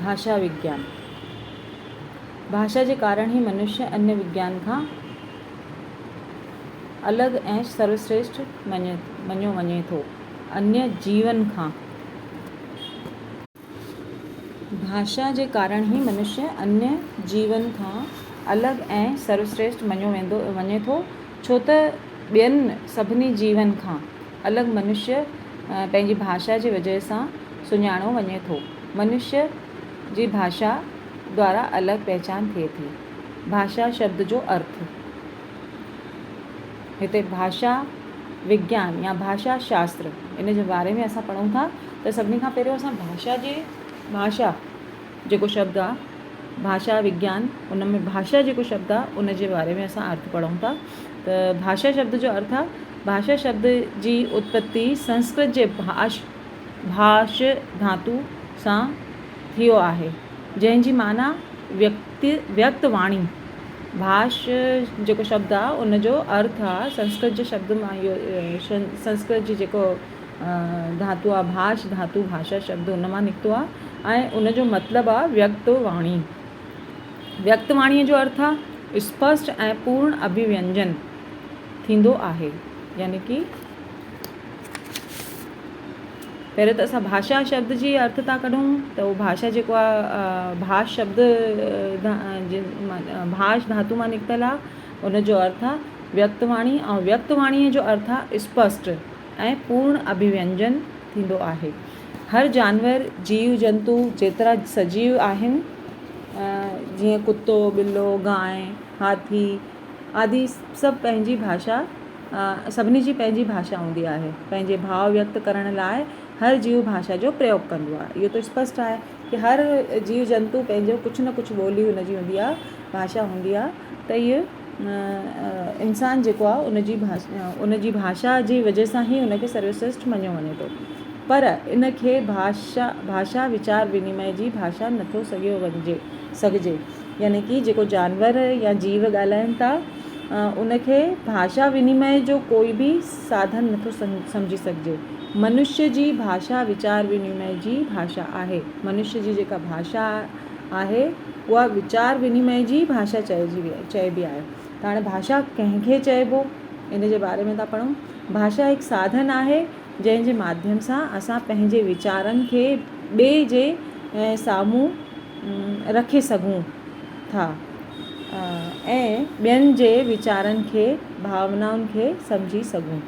भाषा विज्ञान। भाषा जे कारण ही मनुष्य अन्य विज्ञान खां अलॻि ऐं सर्वश्रेष्ठ मञियो वञे थो। अन्य जीवन खां। भाषा जे कारण ही मनुष्य अन्य जीवन खां अलॻि ऐं सर्वश्रेष्ठ मञियो वञे थो, छो त ॿियनि सभिनी जीवन खां अलॻि मनुष्य पंहिंजी भाषा जी वजह सां सुञाणो वञे थो। मनुष्य जी भाषा द्वारा अलॻि पहचान थिए थी। भाषा शब्द जो अर्थ। हिते भाषा विज्ञान या भाषा शास्त्र इन जे बारे में असां पढ़ूं था त सभिनी खां पहिरियों असां भाषा जेको शब्द आहे, भाषा विज्ञान, उन में भाषा जेको शब्द आहे उन जे बारे में असां अर्थ पढ़ूं था। त भाषा शब्द जो अर्थ आहे, भाषा शब्द जी उत्पत्ति संस्कृत जे भाष धातु सां थियो आहे, जंहिंजी माना व्यक्त वाणी। भाष जेको शब्द आहे उन जो अर्थ आहे संस्कृत जे शब्द मां इहो संस्कृत जी जेको धातु आहे भाष धातु, भाषा शब्द उन मां निकितो आहे ऐं उन जो मतिलबु आहे व्यक्त वाणी। व्यक्त वाणीअ जो अर्थ आहे स्पष्ट ऐं पूर्ण अभिव्यंजन थींदो आहे। यानी कि पहिरियों त असां भाषा शब्द जी अर्थ था कढूं त उहो भाषा जेको आहे भाष शब्द भाष धातु मां निकितल आहे, उन जो अर्थ आहे व्यक्त वाणी। ऐं व्यक्त वाणीअ जो अर्थ आहे स्पष्ट ऐं पूर्ण अभिव्यंजन थींदो आहे। हर जानवर, जीव जंतु जेतिरा सजीव आहिनि, जीअं कुतो, ॿिलो, गांइ, हाथी आदि सभु पंहिंजी भाषा सभिनी जी पंहिंजी भाषा हूंदी आहे। पंहिंजे भाव व्यक्त करण लाइ हर जीव भाषा जो प्रयोग कंदो आहे। इहो त स्पष्ट आहे कि हर जीव जंतु पंहिंजो कुझु न कुझु ॿोली हुनजी हूंदी आहे, भाषा हूंदी आहे। त इहो इंसानु जेको आहे उन जी भाषा जी वजह सां ई उनखे सर्वश्रेष्ठ मञियो वञे थो। पर इनखे भाषा विचार विनिमय जी भाषा नथो सघिजे। यानी कि जेको जानवर या जीव ॻाल्हाइनि था उनखे भाषा विनिमय जो कोई बि साधन नथो सम्झी सघिजे। मनुष्य जी भाषा विचार विनिमय जी भाषा आहे। मनुष्य जी जेका भाषा आहे उहा विचार विनिमय जी भाषा चइबी आहे। त हाणे भाषा कंहिंखे चइबो इन जे बारे में था पढ़ूं। भाषा हिकु साधन आहे जंहिंजे माध्यम सां असां पंहिंजे वीचारनि खे ॿिए जे साम्हूं रखे सघूं था ऐं ॿियनि जे वीचारनि खे, भावनाउनि खे सम्झी सघूं।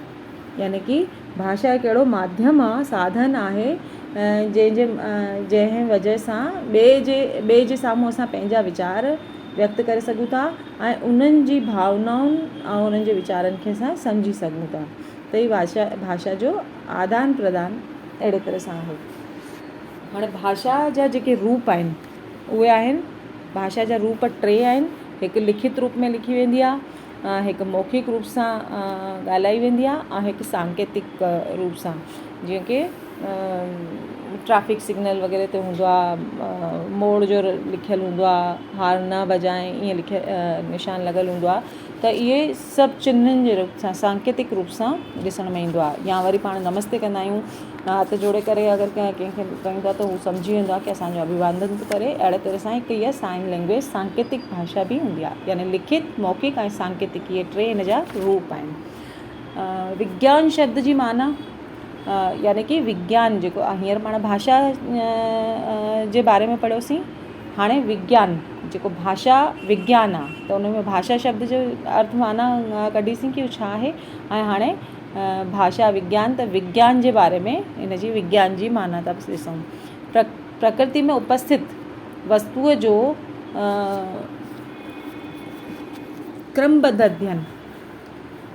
यानी कि भाषा हिकु अहिड़ो माध्यम आहे, साधन आहे जंहिं वजह सां ॿिए जे साम्हूं असां पंहिंजा वीचार व्यक्त करे सघूं था ऐं उन्हनि जी भावनाउनि ऐं उन्हनि जे वीचारनि खे असां सम्झी सघूं था। त ही भाषा जो आदान प्रदान अहिड़े तरह सां आहे। हाणे भाषा जा जेके रूप आहिनि उहे आहिनि, भाषा जा रूप 3 आहिनि। हिकु लिखित रूप में लिखी वेंदी आहे, हिकु मौखिक रूप सां ॻाल्हाई वेंदी आहे ऐं हिकु सांकेतिक रूप सां, जीअं कि ट्रैफिक सिग्नल वग़ैरह ते हूंदो आहे, मोड़ जो लिखियलु हूंदो आहे, हार्न न बजाए ईअं निशान लॻल हूंदो आहे। त इहे सभु चिन्हनि जे रूप सां सांकेतिक रूप सां ॾिसण में ईंदो आहे। या वरी पाण नमस्ते कंदा आहियूं, हथ जोड़े करे अगरि कंहिंखे कयूं था त हू सम्झी वेंदो आहे कि असांजो अभिवादन थो करे। अहिड़े तरह सां हिकु इहा साइन लैंग्वेज सांकेतिक भाषा बि हूंदी आहे। यानी लिखित, मौखिक ऐं सांकेतिक इहे 3 इन जा रूप आहिनि। विज्ञान शब्द जी माना यानी कि विज्ञान जेको हींअर पाण भाषा जे बारे में पढ़ियोसीं, हाणे विज्ञान जेको भाषा विज्ञान आहे त उन में भाषा शब्द जो अर्थ माना कढीसीं कि छा आहे। ऐं हाणे भाषा विज्ञान, त विज्ञान जे बारे में इन जी विज्ञान जी माना था ॾिसूं। प्रकृति में उपस्थित वस्तुअ जो क्रमबद्ध अध्ययन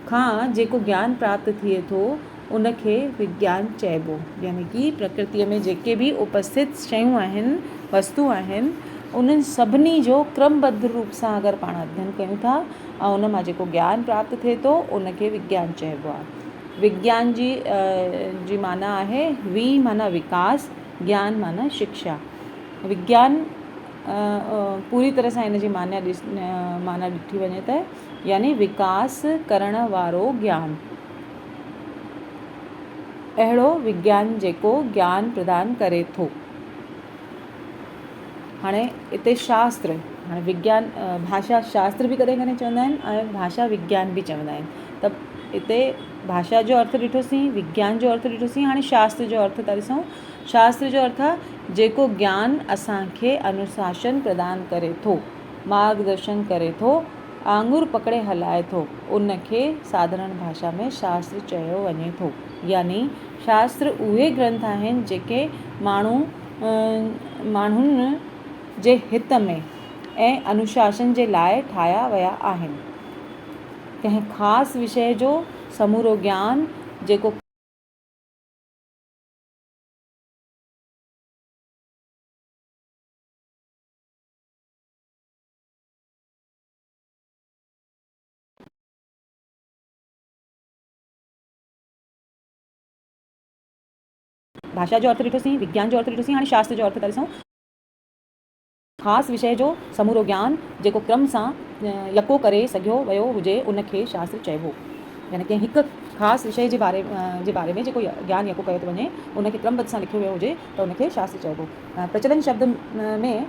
खां जेको ज्ञान प्राप्त थिए थो उनखे विज्ञान चइबो। यानी कि प्रकृतिअ में जेके बि उपस्थित शयूं आहिनि, वस्तु आहिनि, उन्हनि सभिनी जो क्रमबद्ध रूप सां अगरि पाण अध्ययन कयूं था ऐं उन मां जेको ज्ञान प्राप्त थिए थो उनखे विज्ञान चइबो आहे। विज्ञान जी माना आहे वि माना विकास, ज्ञान माना शिक्षा। विज्ञान पूरी तरह सां इन जी माना ॾिठी वञे त यानी विकास करण वारो ज्ञान, अहिड़ो विज्ञान जेको ज्ञान प्रदान करे थो। हाणे हिते शास्त्र, हाणे विज्ञान भाषा शास्त्र बि कॾहिं कॾहिं चवंदा आहिनि ऐं भाषा विज्ञान बि चवंदा आहिनि। त हिते भाषा जो अर्थ ॾिठोसीं, विज्ञान जो अर्थ ॾिठोसीं, हाणे शास्त्र जो अर्थ था ॾिसूं। शास्त्र जो अर्थ आहे जेको ज्ञान असांखे अनुशासन प्रदान करे थो, मार्गदर्शन करे थो, आंगुर पकड़े हलाए थो, उनखे साधारण भाषा में शास्त्र चयो वञे थो। यानी शास्त्र उहे ग्रंथ आहिनि जेके माण्हुनि जे हित में ऐं अनुशासन जे लाइ ठाहिया विया आहिनि। कंहिं ख़ासि विषय जो समूरो ज्ञान जेको भाषा जो अर्थ ॾिठोसीं, विज्ञान जो अर्थ ॾिठोसीं, हाणे शास्त्र जो अर्थ था ॾिसूं। ख़ासि विषय जो समूरो ज्ञान जेको क्रम सां यको करे सघियो वियो हुजे उनखे शास्त्र चइबो। यानी कि हिकु ख़ासि विषय जे बारे में जेको ज्ञान यको कयो थो वञे उनखे क्रमबद्ध सां लिखियो वियो हुजे त उनखे शास्त्र चइबो। प्रचलन शब्द में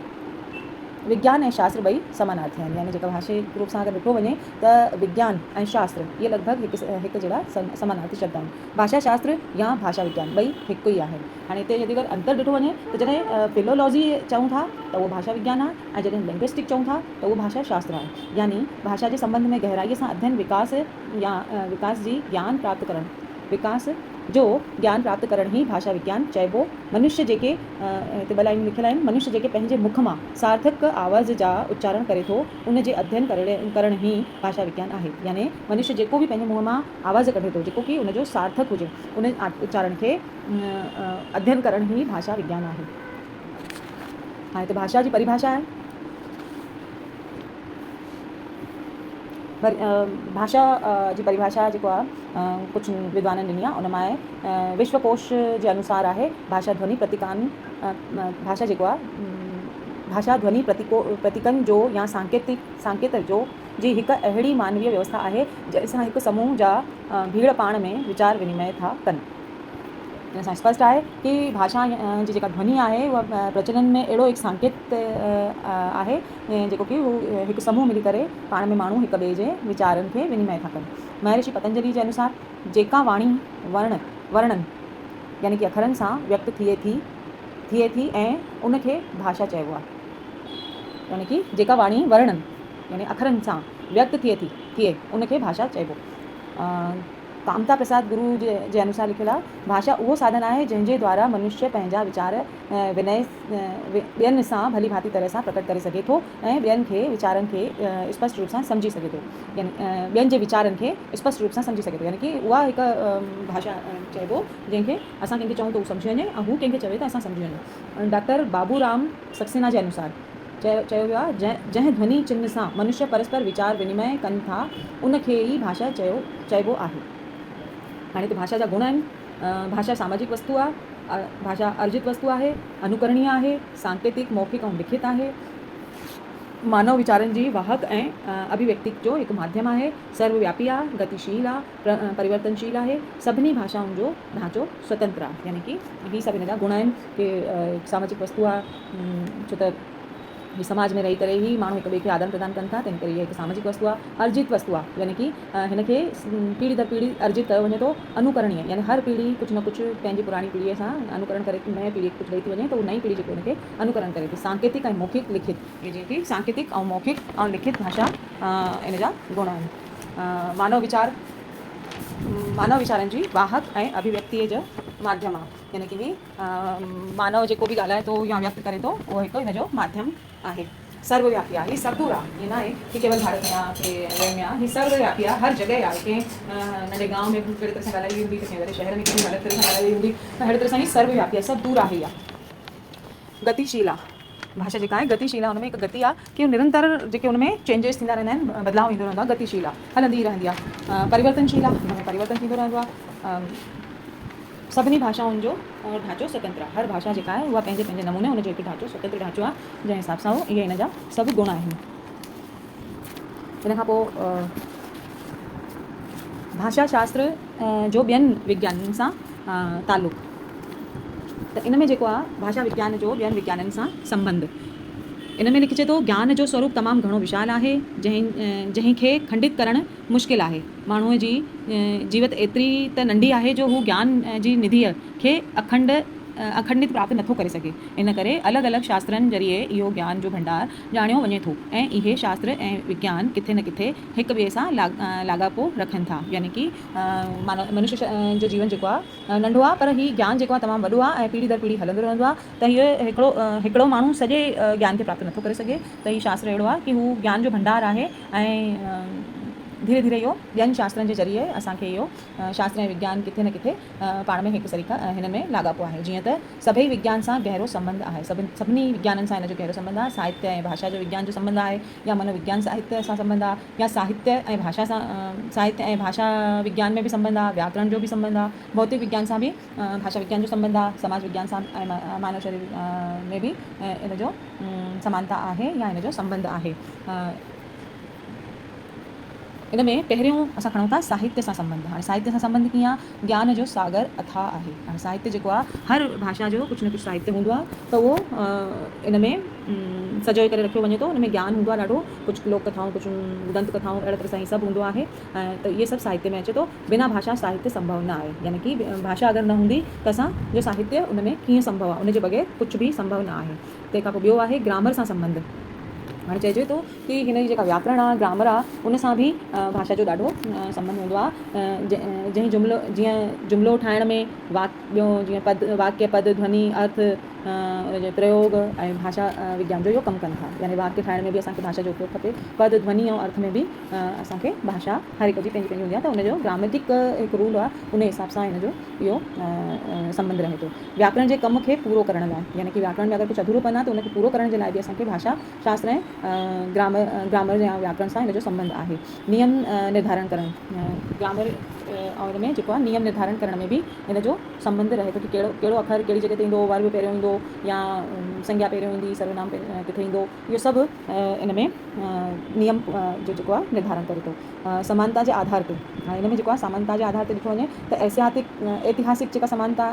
विज्ञान ऐं शास्त्र ॿई समानार्थी आहिनि। यानी जेका भाषाई रूप सां अगरि ॾिठो वञे त विज्ञान ऐं शास्त्र इहे लॻभॻि हिकु जहिड़ा समानार्थी शब्द आहिनि। भाषा शास्त्र या भाषा विज्ञान ॿई हिकु ई आहिनि। हाणे हिते यदि अगरि अंतर ॾिठो वञे त जॾहिं फिलोलॉजी चऊं था त उहो भाषा विज्ञान आहे ऐं जॾहिं लिंग्विस्टिक चऊं था त उहो भाषा शास्त्र आहे। यानी भाषा जे संबंध में गहराईअ सां अध्ययन विकास जी ज्ञान प्राप्त करणु, विकास जो ज्ञान प्राप्त करण ही भाषा विज्ञान चइबो। मनुष्य जेके हिते ॿ लाइन लिखियल आहिनि, मनुष्य जेके पंहिंजे मुख मां सार्थक आवाज़ जा उच्चारण करे थो उन जे अध्ययन करण ही भाषा विज्ञान आहे। यानी मनुष्य जेको बि पंहिंजे मुंहं मां आवाज़ कढे थो जेको कि उनजो सार्थक हुजे उन उच्चारण खे अध्ययन करण ही भाषा विज्ञान आहे। हाणे त भाषा जी परिभाषा आहे। भाषा जी परिभाषा जेको आहे कुझु विद्वाननि ॾिनी आहे। उन मां आहे विश्वकोश जे अनुसार आहे भाषा ध्वनि प्रतीकान भाषा जेको आहे भाषा ध्वनि प्रतीकनि जो या सांकेत जो जी हिकु अहिड़ी मानवीय व्यवस्था आहे जंहिंसां हिकु समूह जा भीड़ पाण में वीचार विनिमय था कनि। इन सां स्पष्ट आहे कि भाषा जी जेका ध्वनि आहे उहा प्रचलन में अहिड़ो हिकु सांकेत आहे जेको कि हिकु समूह मिली करे पाण में माण्हू हिक ॿिए जे वीचारनि खे विनिमय था कनि। महर्षि पतंजलि जे अनुसार जेका वाणी वर्णन यानी कि अखरनि सां व्यक्त थिए थी ऐं उनखे भाषा चइबो आहे। यानी कि जेका वाणी वर्णन यानी अखरनि सां व्यक्त थिए उनखे भाषा चइबो। कामता प्रसाद गुरु जे अनुसार लिखियलु आहे भाषा उहो साधन आहे जंहिंजे द्वारा मनुष्य पंहिंजा वीचार ॿियनि सां भली भांति तरह सां प्रकट करे सघे थो ऐं ॿियनि खे वीचारनि खे स्पष्ट रूप सां सम्झी सघे थो। यानी ॿियनि जे वीचारनि खे स्पष्ट रूप सां सम्झी सघे थो। यानी कि उहा हिकु भाषा चइबो जंहिंखे असां कंहिंखे चऊं त उहो सम्झी वञे ऐं हू कंहिंखे चवे त असां सम्झी वञूं। डॉक्टर बाबूराम सक्सेना जे अनुसार चयो वियो आहे जंहिं ध्वनि चिन्ह सां मनुष्य परस्पर वीचार विनिमय कनि था उनखे ई भाषा चइबो आहे। हाणे त भाषा जा गुण आहिनि। भाषा सामाजिक वस्तु आहे, भाषा अर्जित वस्तु आहे, अनुकरणीय आहे, सांकेतिक मौखिक ऐं लिखित आहे, मानव वीचारनि जी वाहक ऐं अभिव्यक्ति जो हिकु माध्यम आहे, सर्वव्यापी आहे, गतिशील आहे, परिवर्तनशील आहे, सभिनी भाषाउनि जो ढांचो स्वतंत्र आहे। यानी कि ही सभु हिन जा गुण आहिनि कि सामाजिक वस्तु आहे छो त ही समाज में रही करे ही माण्हू हिक ॿिए खे आदान प्रदान कनि था, तंहिं करे हीअ हिकु सामाजिक वस्तु आहे। अर्जित वस्तु आहे यानी कि हिनखे पीढ़ी दर पीढ़ी अर्जित कयो वञे थो। अनुकरणीय यानी हर पीढ़ी कुझु न कुझु पंहिंजी पुराणी पीढ़ीअ सां अनुकरण करे नई पीढ़ी कुझु ॾेई थी वञे त उहा नई पीढ़ी जेको हुनखे अनुकरण करे थी। सांकेतिक ऐं मौखिक लिखित इहे जीअं कि सांकेतिक ऐं मौखिक ऐं लिखित भाषा इन जा गुण आहिनि। मानव वीचारनि जी वाहक ऐं अभिव्यक्तिअ जो माध्यम आहे। यानी कि मानव जेको बि ॻाल्हाए थो या व्यक्त करे थो उहो हिकु हिन जो माध्यम आहे। सर्वव्यापी आहे, ही सब दूर आहे। ये ना आहे कि केवल भारत में आहे में आहे, ही सर्वव्यापी आहे, हर जगह आहे। कंहिं नंढे गांव में कहिड़े तरह सां ॻाल्हाई हूंदी त कंहिं वॾे शहर में कंहिं अलॻि तरह सां ॻाल्हाई हूंदी त अहिड़े तरह सां ही सर्वव्यापी आहे, सभु दूर आहे। इहा गतिशील आहे। भाषा जेका आहे गतिशील आहे, हुनमें हिकु गति आहे कि निरंतर जेके हुनमें चेंजिस थींदा रहंदा आहिनि, बदिलाव ईंदो रहंदो आहे। गतिशील आहे, हलंदी रहंदी आहे। परिवर्तनशील आहे, हुनमें परिवर्तन थींदो रहंदो आहे। सभिनी भाषाउनि जो ढांचो स्वतंत्र आहे। हर भाषा जेका आहे उहा पंहिंजे पंहिंजे नमूने हुनजो हिकु ढांचो स्वतंत्र ढांचो आहे जंहिं हिसाब सां इहे हिन जा सभु गुण आहिनि। इन खां पोइ भाषा शास्त्र जो ॿियनि विज्ञाननि सां तालुक़ु, त इन में जेको आहे भाषा विज्ञान जो ॿियनि विज्ञाननि सां संबंध। इन में लिखिजे थो ज्ञान जो स्वरूप तमामु घणो विशाल आहे जंहिंखे खंडित करणु मुश्किल आहे। माण्हूअ जी जीवत एतिरी त नंढी आहे जो हू ज्ञान जी निधिअ खे अखंडित प्राप्त नथो करे सघे। इन करे अलॻि अलॻि शास्त्रनि ज़रिए इहो ज्ञान जो भंडार ॼाणियो वञे थो ऐं इहे शास्त्र ऐं विज्ञान किथे न किथे हिक ॿिए सां लाॻापो रखनि था। यानी कि मनुष्य जो जीवन जेको आहे नंढो आहे, पर हीउ ज्ञान जेको आहे तमामु वॾो आहे ऐं पीढ़ी दर पीढ़ी हलंदो रहंदो आहे। त हीअ हिकिड़ो माण्हू सॼे ज्ञान खे प्राप्त नथो करे सघे। त हीउ शास्त्र अहिड़ो आहे कि हू ज्ञान जो भंडार आहे ऐं धीरे धीरे इहो ॿियनि शास्त्रनि जे ज़रिए असांखे इहो शास्त्र ऐं विज्ञान किथे न किथे पाण में हिकु सरीका हिन में लाॻापो आहे। जीअं त सभई विज्ञान सां गहरो संबंध आहे, सभिनी विज्ञाननि सां हिन जो गहरो संबंध आहे। साहित्य ऐं भाषा जो विज्ञान जो संबंध आहे, या मनोविज्ञान साहित्य सां संबंध आहे, या साहित्य ऐं भाषा सां साहित्य ऐं भाषा विज्ञान में बि संबंध आहे, व्याकरण जो बि संबंध आहे, भौतिक विज्ञान सां बि भाषा विज्ञान जो संबंध आहे, समाज विज्ञान सां ऐं मानव शरीर में बि इन जो समानता आहे या इन जो संबंध आहे। इन में पहिरियों असां खणूं था साहित्य सां संबंध। हाणे साहित्य सां संबंध कीअं आहे? ज्ञान जो सागर अथाह आहे। हाणे साहित्य जेको आहे हर भाषा जो कुझु न कुझु साहित्य हूंदो आहे, त उहो इन में सजोए करे रखियो वञे थो। उन में ज्ञान हूंदो आहे ॾाढो, कुझु लोक कथाऊं, कुझु दंत कथाऊं, अहिड़े तरह सां ही सभु हूंदो आहे। त इहे सभु साहित्य में अचे थो। बिना भाषा साहित्य संभव न आहे। यानी कि भाषा अगरि न हूंदी त असांजो साहित्य उन में कीअं संभव आहे? उनजे बग़ैर कुझु बि संभव न आहे। तंहिंखां पोइ ॿियो आहे ग्रामर सां संबंध। हाणे चइजे थो कि हिन जी जेका व्याकरण आहे, ग्रामर आहे, उन सां बि भाषा जो ॾाढो संबंध हूंदो आहे। जीअं जुमिलो ठाहिण में ॿियो जीअं वाक्य, पद, ध्वनि, अर्थ, उनजे प्रयोग ऐं भाषा विज्ञान जो इहो कमु कनि था। यानी वाक्य ठाहिण में बि असांखे भाषा जो उपयोग खपे, पद, ध्वनि ऐं अर्थ में बि असांखे भाषा हर हिक जी पंहिंजी पंहिंजी हूंदी आहे। त उनजो ग्रामेटिक हिकु रूल आहे, उन हिसाब सां हिन जो इहो संबंध रहे थो। व्याकरण जे कम खे पूरो करण लाइ, यानी कि व्याकरण में अगरि कुझु अधूरोपन आहे त उनखे पूरो करण जे लाइ बि असांखे भाषा शास्त्र ऐं ग्रामर या व्याकरण सां हिन जो संबंध आहे। नियम निर्धारण करण, ग्रामर और हिन में जेको आहे नियम निर्धारण करण में बि हिन जो संबंध रहे थो कि कहिड़ो अखर कहिड़ी जॻह ते ईंदो, वर्ब पहिरियों ईंदो या संज्ञा पहिरियों ईंदी, सर्वनाम किथे ईंदो, इहो सभु इन में नियम जो जेको आहे निर्धारण करे थो। समानता जे आधार ते, हिन में जेको आहे समानता जे आधार ते ॾिठो वञे त ऐतिहासिक जेका समानता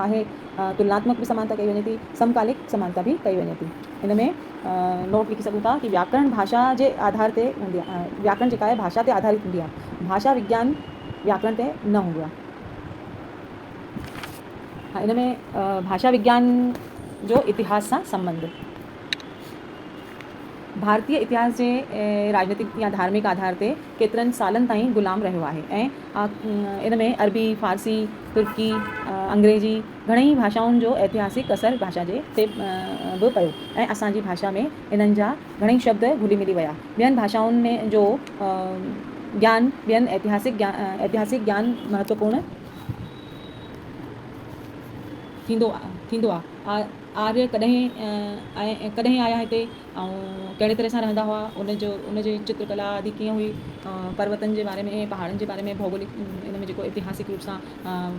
आहे, तुलनात्मक बि समानता कई वञे थी, समकालिक समानता बि कई वञे थी। हिन में नोट लिखी सघूं था कि व्याकरण भाषा जे आधार ते हूंदी आहे, व्याकरण जेका आहे भाषा ते आधारित हूंदी आहे, भाषा विज्ञान व्याकरण ते न हूंदो आहे। हिन में भाषा विज्ञान जो इतिहास सां संबंध। भारतीय इतिहास जे राजनीतिक या धार्मिक आधार ते केतिरनि सालनि ताईं ग़ुलाम रहियो आहे ऐं इन में अरबी, फारसी, तुर्की, अंग्रेजी घणेई भाषाउनि जो ऐतिहासिक असरु भाषा जे ते बि पियो ऐं असांजी भाषा में इन्हनि जा घणेई शब्द घुली मिली विया। ॿियनि भाषाउनि में जो ज्ञान, ॿियनि ऐतिहासिक ज्ञान महत्वपूर्ण थींदो आहे। आर्य कॾहिं आया हिते ऐं कहिड़े तरह सां रहंदा हुआ, उनजी चित्रकला आदि कीअं हुई, पर्वतनि जे बारे में, पहाड़नि जे बारे में, भौगोलिक इन में जेको ऐतिहासिक रूप सां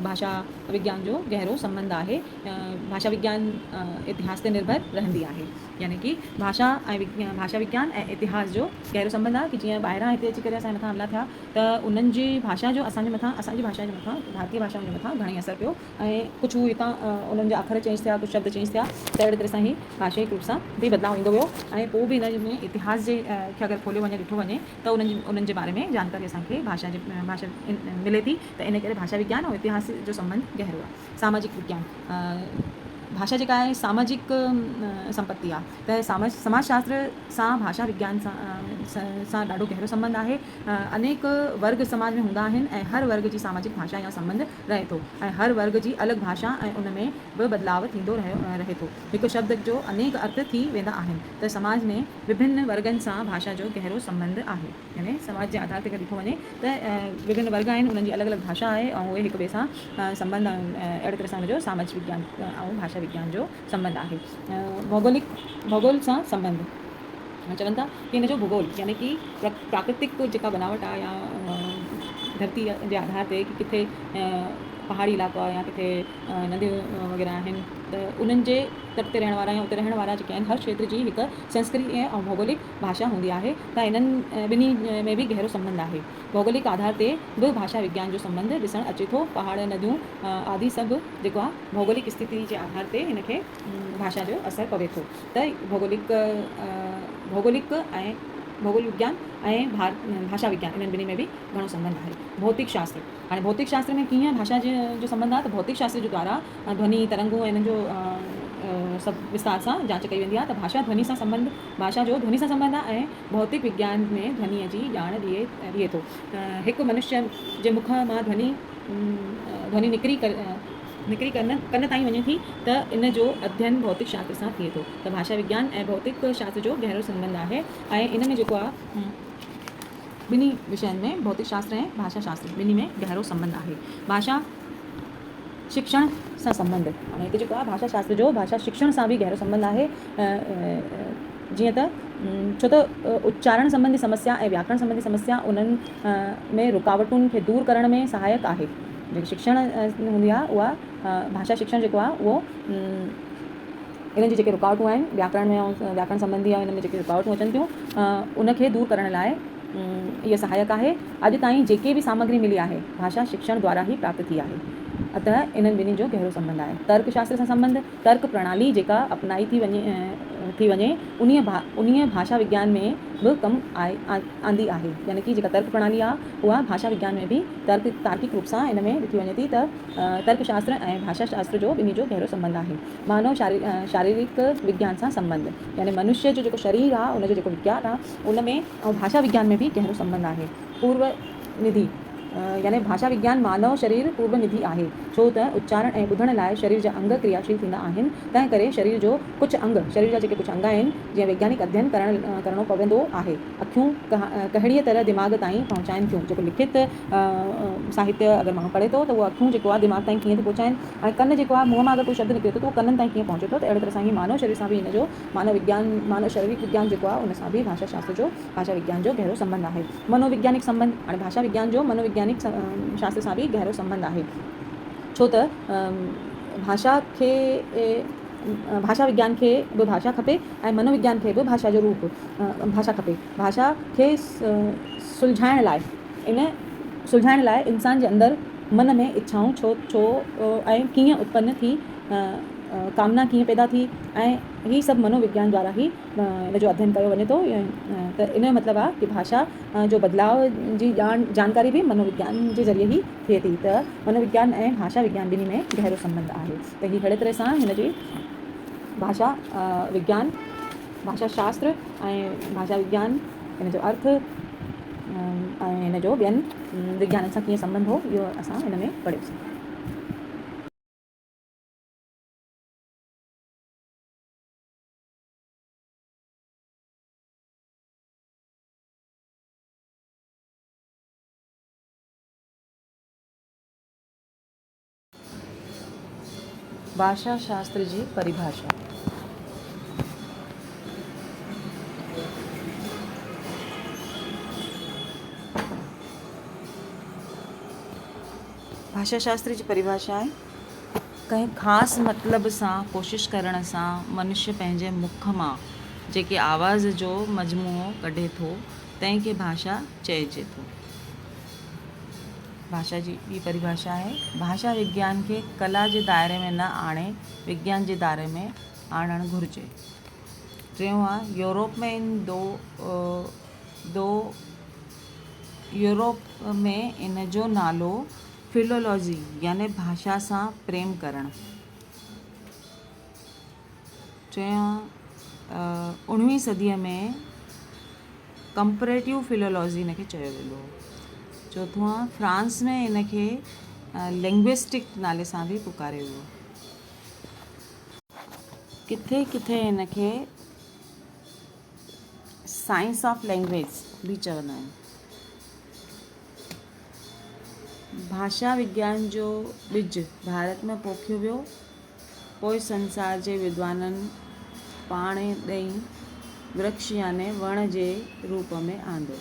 भाषा विज्ञान जो गहरो संबंध आहे। भाषा विज्ञान इतिहास ते निर्भर रहंदी आहे। यानी कि भाषा विज्ञान ऐं इतिहास जो गहरो संबंध आहे कि जीअं ॿाहिरां हिते अची करे असांजे मथां हमला थिया त उन्हनि जी भाषा जो असांजी भाषा जे मथां, भारतीय भाषाउनि जे मथां घणेई असरु पियो ऐं कुझु हितां उन्हनि जा अखर चेंज थिया, कुझु शब्द चेंज थिया, त अहिड़े तरह सां ई भाषाई रूप सां बि बदिलाव ईंदो वियो ऐं पोइ बि हिन में इतिहास जे खे अगरि खोलियो वञे, ॾिठो वञे त उन्हनि जे बारे में जानकारी असांखे भाषा मिले थी। त इन करे भाषा विज्ञान ऐं इतिहास जो संबंध गहरो आहे। सामाजिक विज्ञान, भाषा जेका आहे सामाजिक संपत्ति आहे, त समाजशास्त्र सां भाषा विज्ञान सां ॾाढो गहरो संबंध आहे। अनेक वर्ग समाज में हूंदा आहिनि ऐं हर वर्ग जी सामाजिक भाषा या संबंध रहे थो ऐं हर वर्ग जी अलॻि भाषा ऐं उन में बि बदिलाव थींदो रहे थो। हिकु शब्द जो अनेक अर्थ थी वेंदा आहिनि। त समाज में विभिन्न वर्गनि सां भाषा जो गहरो संबंध आहे। यानी समाज जे आधार ते ॾिठो वञे त विभिन्न वर्ग आहिनि, उन्हनि जी अलॻि अलॻि भाषा आहे ऐं उहे हिक ॿिए सां संबंध अहिड़े तरह सां हुनजो सामाजिक विज्ञान ऐं भाषा विज्ञान जो संबंध आहे। भूगोल सां संबंध, चवनि था कि हिन जो भूगोल यानी कि प्राकृतिक जेका बनावट आहे या धरती जे आधार ते कि किथे पहाड़ी इलाइक़ो आहे या किथे नदियूं वग़ैरह आहिनि त उन्हनि जे तट ते रहण वारा या उते रहण वारा जेके आहिनि हर क्षेत्र जी हिकु संस्कृति ऐं भौगोलिक भाषा हूंदी आहे त इन्हनि ॿिन्ही में बि गहरो संबंध आहे। भौगोलिक आधार ते बि भाषा विज्ञान जो संबंध ॾिसणु अचे थो। पहाड़ नदियूं आदि सभु जेको आहे भौगोलिक स्थिति जे आधार ते हिनखे भाषा जो असरु पवे थो। त भौगोलिक ऐं भौगोलिक विज्ञान ऐं भाषा विज्ञान इन्हनि ॿिन्ही में बि घणो संबंध आहे। भौतिक शास्त्र, हाणे भौतिक शास्त्र में कीअं भाषा जो संबंध आहे त भौतिक शास्त्र जे द्वारा ध्वनि तरंगूं ऐं इन्हनि जो सभु विस्तार सां जांच कई वेंदी आहे त भाषा जो ध्वनि सां संबंध आहे ऐं भौतिक विज्ञान में ध्वनिअ जी ॼाण ॾिए थो। हिकु मनुष्य जे मुख मां ध्वनि निकिरी कन ताईं वञे थी त इन जो अध्ययन भौतिक शास्त्र सां थिए थो। त भाषा विज्ञान ऐं भौतिक शास्त्र जो गहरो संबंध आहे ऐं इन में जेको आहे ॿिन्ही विषयनि में भौतिक शास्त्र ऐं भाषा शास्त्र ॿिन्ही में गहरो संबंध आहे। भाषा शिक्षण सां संबंध, हाणे हिते जेको आहे भाषा शास्त्र जो भाषा शिक्षण सां बि गहरो संबंध आहे। जीअं त छो त उच्चारण संबंधी समस्या ऐं व्याकरण संबंधी समस्या उन्हनि में रुकावटुनि खे दूरि करण में सहायक आहे। जेकी शिक्षण हूंदी आहे उहा भाषा शिक्षण जेको आहे उहो इन्हनि जी जेके रुकावटूं आहिनि व्याकरण में ऐं व्याकरण संबंधी ऐं इनमें जेके रुकावटूं अचनि थियूं उनखे दूरि करण लाइ इहा सहायक आहे। अॼु ताईं जेके बि सामग्री मिली आहे भाषा शिक्षण द्वारा ई प्राप्त थी आहे। अतः इन्हनि ॿिन्ही जो गहरो संबंध आहे। तर्क शास्त्र सां संबंध, तर्क प्रणाली जेका अपनाई थी वञे उन्हीअ भाषा विज्ञान में बि कमु आंदी आहे। यानी कि जेका तर्क प्रणाली आहे उहा भाषा विज्ञान में बि तार्किक रूप सां इन में ॾिठी वञे थी त तर्क शास्त्र ऐं भाषा शास्त्र जो ॿिन्ही जो गहरो संबंध आहे। मानव शारीरिक विज्ञान सां संबंध, यानी मनुष्य जो जेको शरीर आहे उनजो जेको विज्ञान आहे उन में ऐं भाषा विज्ञान में बि गहरो संबंध आहे। पूर्व निधि, यानी भाषा विज्ञान मानव शरीर पूर्व निधि आहे। छो त उच्चारण ऐं ॿुधण लाइ शरीर जा अंग क्रियाशील थींदा आहिनि। तंहिं करे शरीर जो कुझु अंग, शरीर जा जेके कुझु अंग आहिनि जीअं वैज्ञानिक अध्ययन करणो पवंदो आहे। अखियूं कहिड़ीअ तरह दिमाग़ ताईं पहुचाइनि थियूं। जेको लिखित साहित्य अगरि माण्हू पढ़े थो त उहो अखियूं जेको आहे दिमाग़ ताईं कीअं थी पहुचाइनि, ऐं कन जेको आहे मुंहं मां अगरि कोई शब्द निकिरे थो त उहो कननि ताईं कीअं पहुचे थो। त अहिड़ी तरह सां ई मानव शरीर सां बि हिन जो मानव शारीरिक विज्ञान जेको आहे उन सां बि भाषा विज्ञान जो गहरो संबंध आहे। मनोवैज्ञानिक संबंध, हाणे भाषा विज्ञान जो मनोवैज्ञानिक शास्त्र सां बि गहरो संबंध आहे। छो त भाषा विज्ञान खे बि भाषा खपे ऐं मनोविज्ञान खे बि भाषा जो रूप भाषा खपे। भाषा खे सुलझाइण लाइ इंसान जे अंदरि मन में इच्छाऊं छो ऐं कीअं उत्पन्न थी, कामना कीअं पैदा थी, ऐं ही सभु मनोविज्ञान द्वारा ई इन जो अध्ययन कयो वञे थो। त इन जो मतिलबु आहे कि भाषा जो बदिलाव जी जानकारी बि मनोविज्ञान जे ज़रिए ई थिए थी। त मनोविज्ञान ऐं भाषा विज्ञान ॿिन्ही में गहरो संबंध आहे। त हीअ अहिड़े तरह सां हिन जी भाषा विज्ञान, भाषा शास्त्र ऐं भाषा विज्ञान, इन जो अर्थ ऐं हिन जो ॿियनि विज्ञाननि सां कीअं संबंध हो इहो असां हिन में पढ़ियोसीं। भाषा शास्त्र जी परिभाषा। भाषा शास्त्र जी परिभाषा आहे कंहिं ख़ासि मतिलब सां कोशिशि करण सां मनुष्य पंहिंजे मुख मां जेके आवाज़ जो मजमूओ कढे थो तंहिंखे भाषा चइजे थो। भाषा जी ॿी परिभाषा आहे भाषा विज्ञान खे कला जे दायरे में न आणे विज्ञान जे दायरे में आणणु घुरिजे। टियों आहे यूरोप में इन जो नालो फिलोलॉजी यानी भाषा सां प्रेम करणु। चयों 19वीं सदीअ में कंपरेटिव फिलोलॉजी इनखे चयो वेंदो हो। चौथों आहे फ्रांस में इनखे लिंग्विस्टिक नाले सां बि पुकारियो वियो। किथे किथे इनखे साइंस ऑफ लैंग्वेज बि चवंदा आहिनि। भाषा विज्ञान जो ॿिज भारत में पोखियो वियो, पोइ संसार जे विद्वाननि पाणे ॾेई वृक्ष याने वण जे रूप में आंदो।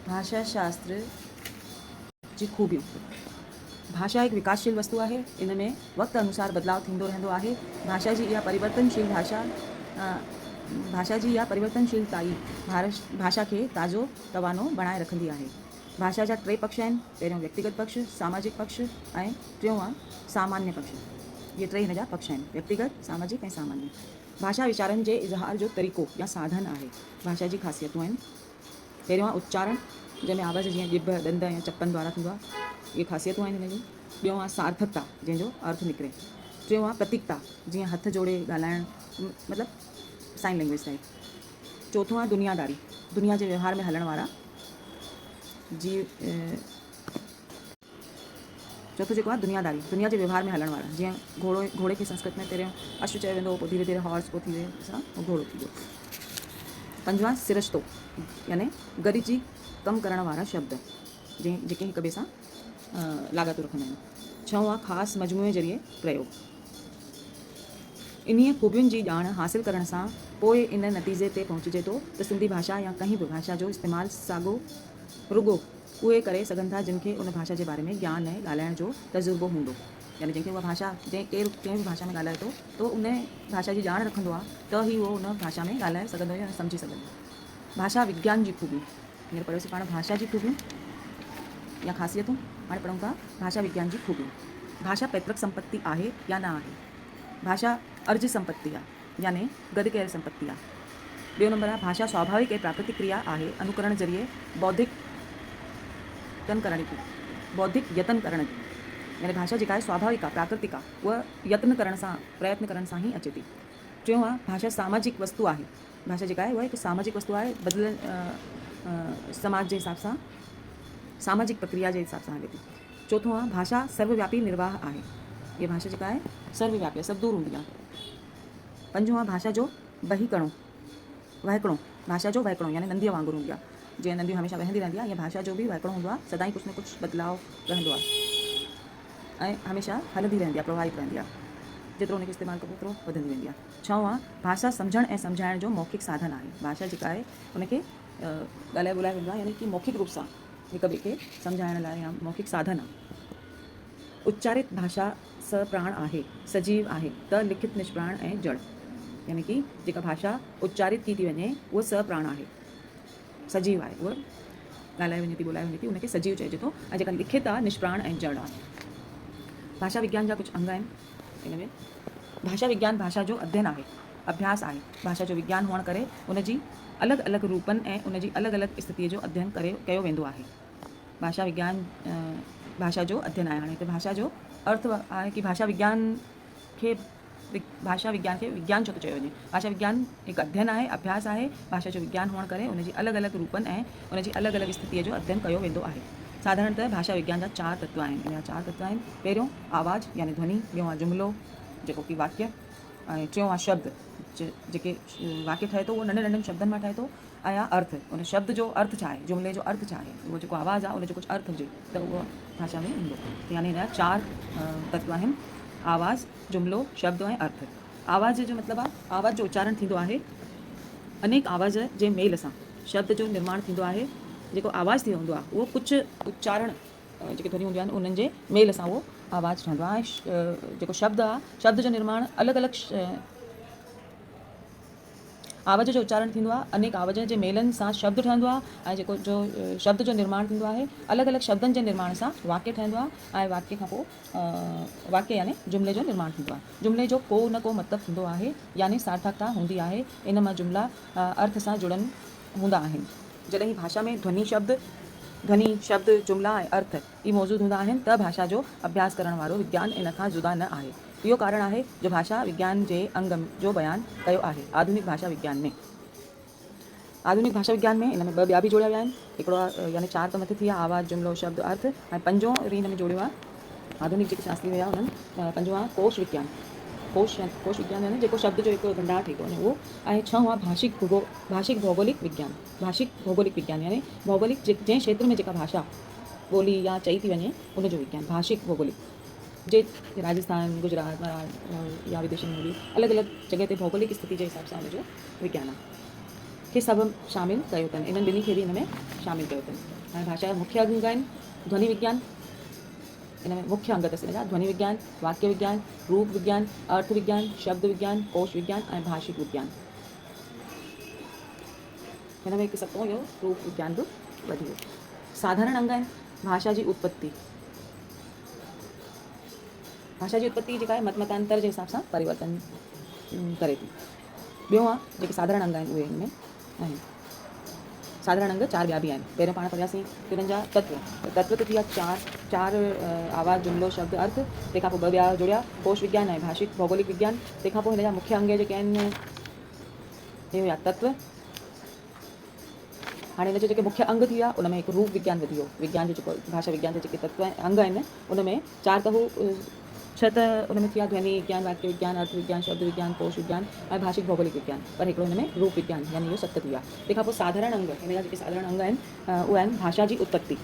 भाषा शास्त्र जी खूबियूं। भाषा हिकु विकासशील वस्तु आहे। इन में वक़्तु अनुसार बदिलाव थींदो रहंदो आहे। भाषा जी इहा परिवर्तनशील भाषा जी इहा परिवर्तनशीलता ई भाषा खे ताज़ो तवानो बणाए रखंदी आहे। भाषा जा 3 पक्ष आहिनि। पहिरियों व्यक्तिगत पक्ष, सामाजिक पक्ष ऐं टियों आहे सामान्य पक्ष। ये 3 हिन जा पक्ष आहिनि, व्यक्तिगत, सामाजिक ऐं सामान्य। भाषा वीचारनि जे इज़हार जो तरीक़ो या साधन आहे। भाषा जी ख़ासियतूं आहिनि। पहिरियों आहे उच्चारण, जंहिंमें आवाज़ जीअं ॼिभ, ॾंद या चपनि द्वारा थींदो आहे। इहे ख़ासियतूं आहिनि हिन जूं। ॿियों आहे सार्थकता, जंहिंजो अर्थ निकिरे। टियों आहे प्रतीकता, जीअं हथ जोड़े ॻाल्हाइण, मतिलबु साइन लैंग्वेज टाइप। चौथों आहे दुनियादारी, दुनिया जे व्यवहार में हलण वारा चौथों जेको आहे दुनियादारी, दुनिया जे व्यवहार में हलण वारा। जीअं घोड़े खे संस्कृत में पहिरियों अश्व चयो वेंदो, पोइ धीरे धीरे हॉर्स, पोइ धीरे सां घोड़ो थी वियो। पंजवां सिरिश्तो, यानी गॾिजी कमु करण वारा शब्द, जेके हिक ॿिए सां लाॻातो रखंदा आहिनि। छहों आहे ख़ासि मजमूए ज़रिए प्रयोग। इन्हीअ ख़ूबियुनि जी ॼाण हासिल करण सां पोइ इन नतीजे ते पहुचिजे थो त सिंधी भाषा या कंहिं बि भाषा जो इस्तेमालु रुॻो उहे करे सघनि था जिन खे उन भाषा जे बारे में ज्ञान ऐं ॻाल्हाइण जो तजुर्बो हूंदो। यानी जंहिंखे उहा भाषा केरु कंहिं बि भाषा में ॻाल्हाए थो त उन भाषा जी ॼाण रखंदो आहे त ई उहो उन भाषा में ॻाल्हाए सघंदो या सम्झी सघंदो। भाषा विज्ञान जी ख़ूबियूं, हींअर पढ़ियोसीं पाण भाषा जी ख़ूबियूं या ख़ासियतूं। हाणे पढ़ूं था भाषा विज्ञान जी ख़ूबियूं। भाषा पैतृक संपत्ति आहे या न आहे। भाषा अर्ज संपत्ति आहे, यानी गॾु कयल संपत्ति आहे। ॿियो नंबर आहे भाषा स्वाभाविक ऐं प्राकृतिक क्रिया आहे, अनुकरण ज़रिए बौद्धिक यतन करण जी। यानी भाषा जेका आहे स्वाभाविक आहे, प्राकृतिक आहे, उहा प्रयत्न करण सां ई अचे थी। टियों आहे भाषा सामाजिक वस्तु आहे। भाषा जेका आहे उहा हिकु सामाजिक वस्तु आहे, समाज जे हिसाब सां, सामाजिक प्रक्रिया जे हिसाब सां हले थी। चौथों आहे भाषा सर्वव्यापी निर्वाह आहे। ये भाषा जेका आहे सर्वव्यापी, सभु दूर हूंदी आहे। पंजों आहे भाषा जो वहिकणो, भाषा जो वहिकणो यानी नंदीअ वांगुरु हूंदी आहे। जीअं नंदियूं हमेशह वहंदी रहंदी आहे, ईअं भाषा जो बि वहिकणो हूंदो आहे। सदाईं कुझु न कुझु बदिलाव रहंदो आहे ऐं हमेशह हलंदी रहंदी आहे, प्रवाहित रहंदी आहे। जेतिरो उनखे इस्तेमालु कबो ओतिरो वधंदी वेंदी आहे। छहों आहे भाषा सम्झण ऐं सम्झाइण जो मौखिक साधन आहे। भाषा जेका आहे उनखे ॻाल्हाए ॿोलाए वेंदो आहे, यानी कि मौखिक रूप सां हिक ॿिए खे सम्झाइण लाइ या मौखिक साधन आहे। उच्चारित भाषा सप्राण आहे, सजीव आहे, त लिखित निष्प्राण ऐं जड़। यानी कि जेका भाषा उच्चारित की थी वञे उहा सप्राण आहे, सजीव आहे, उहा ॻाल्हाए वञे थी, ॿोलाए वञे थी, उनखे सजीव चइजे थो। ऐं जेका लिखित आहे निष्प्राण ऐं जड़ आहे। भाषा विज्ञान जा कुझु अंग आहिनि हिन में। भाषा विज्ञान भाषा जो अध्ययन आहे, अभ्यास आहे। भाषा जो विज्ञान हुअण करे उनजी अलॻि अलॻि रूपनि ऐं उनजी अलॻि अलॻि स्थितीअ जो अध्ययन कयो वेंदो आहे। भाषा विज्ञान भाषा जो अध्ययन आहे। हाणे हिते भाषा जो अर्थ आहे कि भाषा विज्ञान खे विज्ञान छो थो चयो वञे। भाषा विज्ञान हिकु अध्ययन आहे, अभ्यास आहे। भाषा जो विज्ञान हुअण करे उनजी अलॻि अलॻि रूपनि ऐं उनजी अलॻि अलॻि स्थितीअ जो अध्ययन कयो वेंदो आहे। साधारणतः भाषा विज्ञान जा 4 तत्व आहिनि। इन जा 4 तत्व आहिनि। पहिरियों आवाज़ यानी ध्वनि, ॿियों आहे जुमिलो जेको कि वाक्य, ऐं टियों आहे शब्द, जेके वाक्य ठहे थो उहो नंढनि नंढनि शब्दनि मां ठहे थो। ऐं अर्थ, उन शब्द जो अर्थ छा आहे, जुमिले जो अर्थ छा आहे, उहो जेको आवाज़ आहे उनजो कुझु अर्थ हुजे त उहो भाषा में ईंदो। यानी हिन जा 4 तत्व आहिनि, आवाज़, जुमिलो, शब्द ऐं अर्थ। आवाज़ जो मतिलबु आहे आवाज़ जो उच्चारण थींदो आहे अनेक आवाज़ जे मेल सां। शब्द जो निर्माण थींदो आहे, जेको आवाज़ थी हूंदो आहे उहो कुझु उच्चारण जेके ध्वनि हूंदियूं आहिनि उन्हनि जे मेल सां उहो आवाज़ ठहंदो आहे। जेको शब्द आहे, शब्द जो निर्माण अलॻि अलॻि आवाज़ जो उच्चारण थींदो आहे, अनेक आवाज़ जे मेलनि सां शब्द ठहंदो आहे। ऐं जेको शब्द जो निर्माण थींदो आहे, अलॻि अलॻि शब्दनि जे निर्माण सां वाक्य ठहंदो आहे। ऐं वाक्य खां पोइ वाक्य यानी जुमिले जो निर्माण थींदो आहे। जुमिले जो को न को मतिलबु थींदो आहे, यानी सार्थकता हूंदी आहे। इन मां जुमिला अर्थ सां जुड़ियल हूंदा आहिनि। जॾहिं भाषा में ध्वनि, शब्द, जुमिला ऐं अर्थ ई मौजूदु हूंदा आहिनि त भाषा जो अभ्यास करण वारो विज्ञान इन खां जुदा न आहे। इहो कारण आहे जो भाषा विज्ञान जे अंग जो बयानु कयो आहे आधुनिक भाषा विज्ञान में। आधुनिक भाषा विज्ञान में इन में 2 ॿिया बि जोड़िया विया आहिनि। हिकिड़ो यानी 4 त मथे थी विया, आवाज़, जुमिलो, शब्द, अर्थ। ऐं 5हों हिन में जोड़ियो आहे आधुनिक जेके शास्त्री हुया उन्हनि। 5हों आहे कोश विज्ञान। कोश विज्ञान यानी जेको शब्द जो हिकु भंडार ठही थो वञे उहो। ऐं 6हों आहे भाषिक भौगोलिक विज्ञान यानी भौगोलिक जंहिं क्षेत्र में जेका भाषा ॿोली या चई थी वञे उनजो विज्ञान। भाषिक भौगोलिक जे राजस्थान, गुजरात, महाराष्ट्र या विदेशनि में बि अलॻि अलॻि जॻह ते भौगोलिक स्थिति जे हिसाब सां उनजो विज्ञान आहे। खे सभु शामिलु कयो अथनि, इन्हनि ॿिन्ही खे बि हिन में शामिलु कयो अथनि। ऐं भाषा जा मुख्य अंग आहिनि ध्वनि विज्ञान इन में मुख्य अंग अथसि हिन जा ध्वनि विज्ञान, वाक्य विज्ञान, रूप विज्ञान, अर्थ विज्ञान, शब्द विज्ञान, कोश विज्ञान ऐं भाषिक विज्ञान। हिन में हिकु सतों इहो रूप विज्ञान बि वधी वियो। साधारण अंग आहिनि भाषा जी उत्पत्ति। भाषा जी उत्पत्ति जेका आहे मतांतर जे हिसाब सां परिवर्तन करे थी। ॿियो आहे जेके साधारण अंग आहिनि उहे हिन में आहिनि। साधारण अंग 4 ॿिया बि आहिनि। पहिरियों पाण पढ़ियासीं हुननि जा तत्व। तत्व त थी विया 4 आवाज़, जुमिलो, शब्द, अर्थ। तंहिंखां पोइ 2 ॿिया जुड़िया कोश विज्ञान ऐं भाषिक भौगोलिक विज्ञान। तंहिंखां पोइ हिन जा मुख्य अंग जेके आहिनि हे हुया तत्व। हाणे हिन जो जेके मुख्य अंग थी विया उन में हिकु रूप विज्ञान वधी वियो। विज्ञान जो जेको भाषा विज्ञान जा जेके तत्व अंग आहिनि उन में 4 त हू 6 त उन में थी विया ध्वनि विज्ञान, वाक्य विज्ञान, अर्थ विज्ञान, शब्द विज्ञान, कोश विज्ञान ऐं भाषिक भौगोलिक विज्ञान। पर हिकिड़ो हिन में रूप विज्ञान यानी इहो 7 थी विया। तंहिंखां पोइ साधारण अंग हिन जा जेके साधारण अंग आहिनि उहे आहिनि भाषा जी उत्पत्ति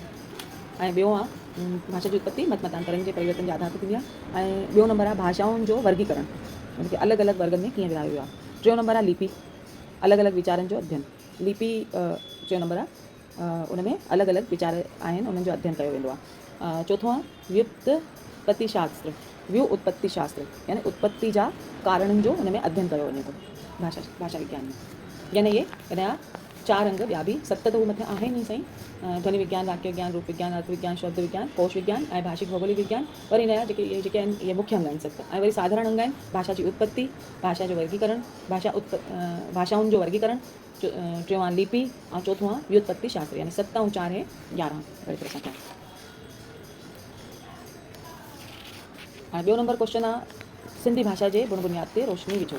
ऐं ॿियो आहे भाषा जी उत्पत्ति मतांतरनि जे परिवर्तन जे आधार ते थींदी आहे। ऐं ॿियो नंबर आहे भाषाउनि जो वर्गीकरण, उनखे अलॻि अलॻि वर्गनि में कीअं विरायो वियो आहे। 3 नंबर आहे लिपि, अलॻि अलॻि वीचारनि जो अध्ययन। लिपि 3 नंबर आहे, उन में अलॻि अलॻि वीचार आहिनि उन्हनि जो अध्ययन कयो वेंदो आहे। चौथों आहे व्युत्पत्ति शास्त्र, व्यू उत्पत्ति शास्त्र यानी उत्पत्ति जा कारणनि जो हुन में अध्ययन कयो वञे थो भाषा विज्ञान में। यानी इहे हिन जा 4 अंग ॿिया बि 7 त हू मथे आहिनि ई सही, ध्वनि विज्ञान, वाक्य विज्ञान, रूप विज्ञान, अर्थ विज्ञान, शब्द विज्ञान, कोश विज्ञान ऐं भाषिक भौगोलिक विज्ञान। पर हिन जा जेके आहिनि इहे मुख्य अंग आहिनि 7। ऐं वरी साधारण अंग आहिनि भाषा जी उत्पत्ति, भाषा जो वर्गीकरण, भाषाउनि जो वर्गीकरण, 3 आहे लिपि ऐं 4 आहे व्युत्पत्ति शास्त्र यानी 7 ऐं 4 है 11 अहिड़ी तरह सां। हाणे ॿियो नंबर क्वेश्चन आहे सिंधी भाषा जे गुण बुनियाद ते रोशनी विझो।